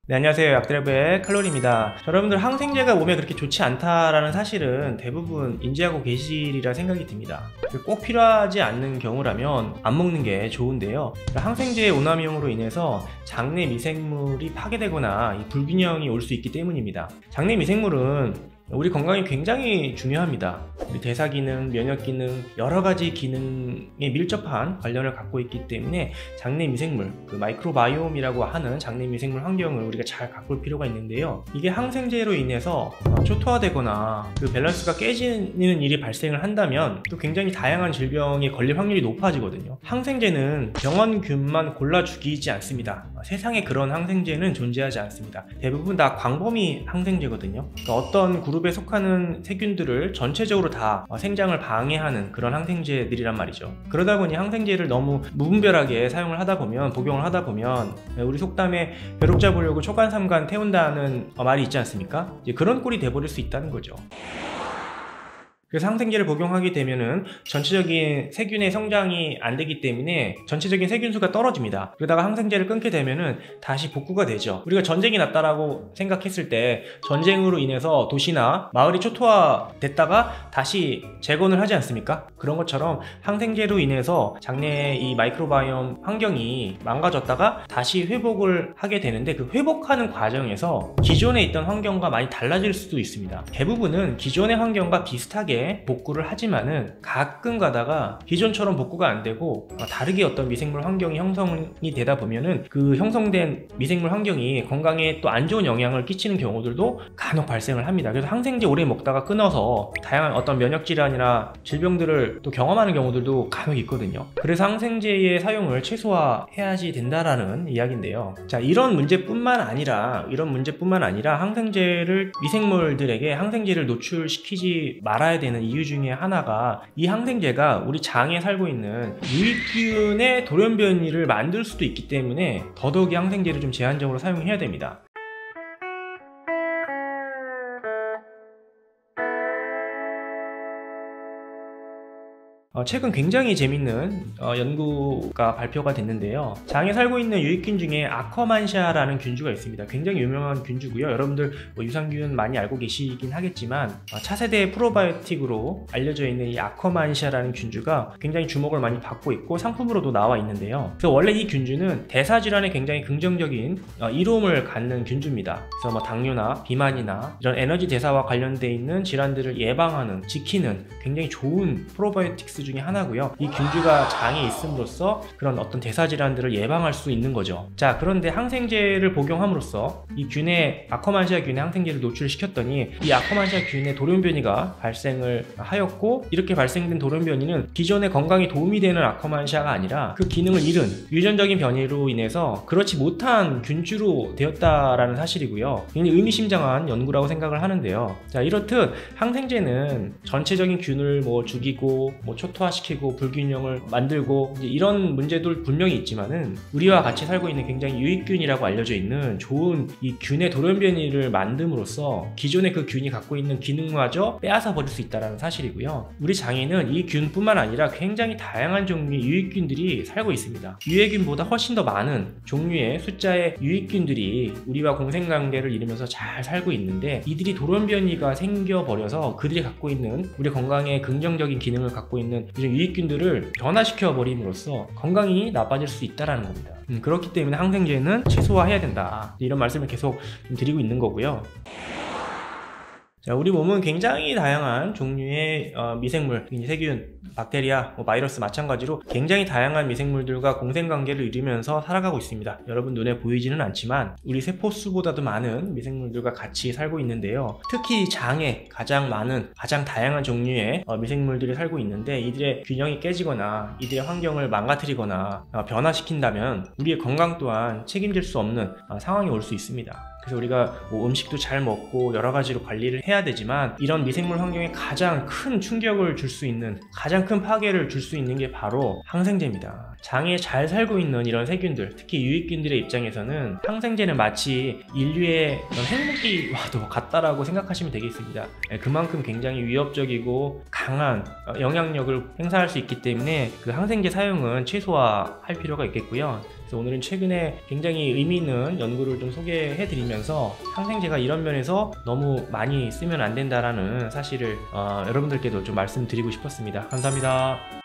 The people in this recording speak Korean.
네, 안녕하세요. 약드랩의 칼로리입니다. 여러분들 항생제가 몸에 그렇게 좋지 않다라는 사실은 대부분 인지하고 계시리라 생각이 듭니다. 꼭 필요하지 않는 경우라면 안 먹는 게 좋은데요. 항생제의 오남용으로 인해서 장내 미생물이 파괴되거나 불균형이 올 수 있기 때문입니다. 장내 미생물은 우리 건강에 굉장히 중요합니다. 우리 대사 기능, 면역 기능, 여러 가지 기능에 밀접한 관련을 갖고 있기 때문에 장내 미생물, 마이크로바이옴이라고 하는 장내 미생물 환경을 우리가 잘 가꿀 필요가 있는데요. 이게 항생제로 인해서 초토화되거나 밸런스가 깨지는 일이 발생을 한다면 또 굉장히 다양한 질병에 걸릴 확률이 높아지거든요. 항생제는 병원균만 골라 죽이지 않습니다. 세상에 그런 항생제는 존재하지 않습니다. 대부분 다 광범위 항생제거든요. 그러니까 어떤 그룹에 속하는 세균들을 전체적으로 다 생장을 방해하는 그런 항생제들이란 말이죠. 그러다 보니 항생제를 너무 무분별하게 사용을 하다 보면, 복용을 하다 보면 우리 속담에 벼룩 잡으려고 초간삼간 태운다는 말이 있지 않습니까? 이제 그런 꼴이 돼버릴 수 있다는 거죠. 그래서 항생제를 복용하게 되면은 전체적인 세균의 성장이 안 되기 때문에 전체적인 세균수가 떨어집니다. 그러다가 항생제를 끊게 되면은 다시 복구가 되죠. 우리가 전쟁이 났다라고 생각했을 때 전쟁으로 인해서 도시나 마을이 초토화됐다가 다시 재건을 하지 않습니까? 그런 것처럼 항생제로 인해서 장내의 이 마이크로바이옴 환경이 망가졌다가 다시 회복을 하게 되는데, 그 회복하는 과정에서 기존에 있던 환경과 많이 달라질 수도 있습니다. 대부분은 기존의 환경과 비슷하게 복구를 하지만은 가끔 가다가 기존처럼 복구가 안 되고 다르게 어떤 미생물 환경이 형성이 되다 보면은 그 형성된 미생물 환경이 건강에 또 안 좋은 영향을 끼치는 경우들도 간혹 발생을 합니다. 그래서 항생제 오래 먹다가 끊어서 다양한 어떤 면역 질환이나 질병들을 또 경험하는 경우들도 간혹 있거든요. 그래서 항생제의 사용을 최소화해야지 된다라는 이야기인데요. 자, 이런 문제뿐만 아니라 항생제를 미생물들에게 항생제를 노출시키지 말아야 되는 이유 중에 하나가, 이 항생제가 우리 장에 살고 있는 유익균의 돌연변이를 만들 수도 있기 때문에 더더욱이 항생제를 좀 제한적으로 사용해야 됩니다. 최근 굉장히 재밌는 연구가 발표가 됐는데요. 장에 살고 있는 유익균 중에 아커만샤라는 균주가 있습니다. 굉장히 유명한 균주고요. 여러분들 유산균 많이 알고 계시긴 하겠지만 차세대 프로바이오틱으로 알려져 있는 이 아커만샤라는 균주가 굉장히 주목을 많이 받고 있고 상품으로도 나와 있는데요. 그래서 원래 이 균주는 대사질환에 굉장히 긍정적인 이로움을 갖는 균주입니다. 그래서 당뇨나 비만이나 이런 에너지 대사와 관련되어 있는 질환들을 예방하는, 지키는 굉장히 좋은 프로바이오틱스 중에 하나고요. 이 균주가 장에 있음으로써 그런 어떤 대사 질환들을 예방할 수 있는 거죠. 자, 그런데 항생제를 복용함으로써 이 균의, 아커만시아 균의 항생제를 노출시켰더니 이 아커만시아 균의 돌연변이가 발생을 하였고, 이렇게 발생된 돌연변이는 기존의 건강에 도움이 되는 아커만시아가 아니라 그 기능을 잃은 유전적인 변이로 인해서 그렇지 못한 균주로 되었다라는 사실이고요. 굉장히 의미심장한 연구라고 생각을 하는데요. 자, 이렇듯 항생제는 전체적인 균을 죽이고 초토화시키고 불균형을 만들고 이런 문제도 분명히 있지만은, 우리와 같이 살고 있는 굉장히 유익균이라고 알려져 있는 좋은 이 균의 돌연변이를 만듦으로써 기존의 그 균이 갖고 있는 기능마저 빼앗아 버릴 수 있다는 사실이고요. 우리 장에는 이 균뿐만 아니라 굉장히 다양한 종류의 유익균들이 살고 있습니다. 유해균보다 훨씬 더 많은 종류의 숫자의 유익균들이 우리와 공생관계를 이루면서 잘 살고 있는데, 이들이 돌연변이가 생겨버려서 그들이 갖고 있는 우리 건강에 긍정적인 기능을 갖고 있는 이런 유익균들을 변화시켜 버림으로써 건강이 나빠질 수 있다는 겁니다. 그렇기 때문에 항생제는 최소화해야 된다, 이런 말씀을 계속 드리고 있는 거고요. 자, 우리 몸은 굉장히 다양한 종류의 미생물, 세균, 박테리아, 바이러스 마찬가지로 굉장히 다양한 미생물들과 공생관계를 이루면서 살아가고 있습니다. 여러분 눈에 보이지는 않지만 우리 세포수보다도 많은 미생물들과 같이 살고 있는데요. 특히 장에 가장 많은, 가장 다양한 종류의 미생물들이 살고 있는데, 이들의 균형이 깨지거나 이들의 환경을 망가뜨리거나 변화시킨다면 우리의 건강 또한 책임질 수 없는 상황이 올 수 있습니다. 그래서 우리가 음식도 잘 먹고 여러 가지로 관리를 해야 되지만, 이런 미생물 환경에 가장 큰 충격을 줄 수 있는, 가장 큰 파괴를 줄 수 있는 게 바로 항생제입니다. 장에 잘 살고 있는 이런 세균들, 특히 유익균들의 입장에서는 항생제는 마치 인류의 핵무기와도 같다라고 생각하시면 되겠습니다. 그만큼 굉장히 위협적이고 강한 영향력을 행사할 수 있기 때문에 그 항생제 사용은 최소화할 필요가 있겠고요. 그래서 오늘은 최근에 굉장히 의미 있는 연구를 좀 소개해 드리면서 항생제가 이런 면에서 너무 많이 쓰면 안 된다라는 사실을 여러분들께도 좀 말씀드리고 싶었습니다. 감사합니다.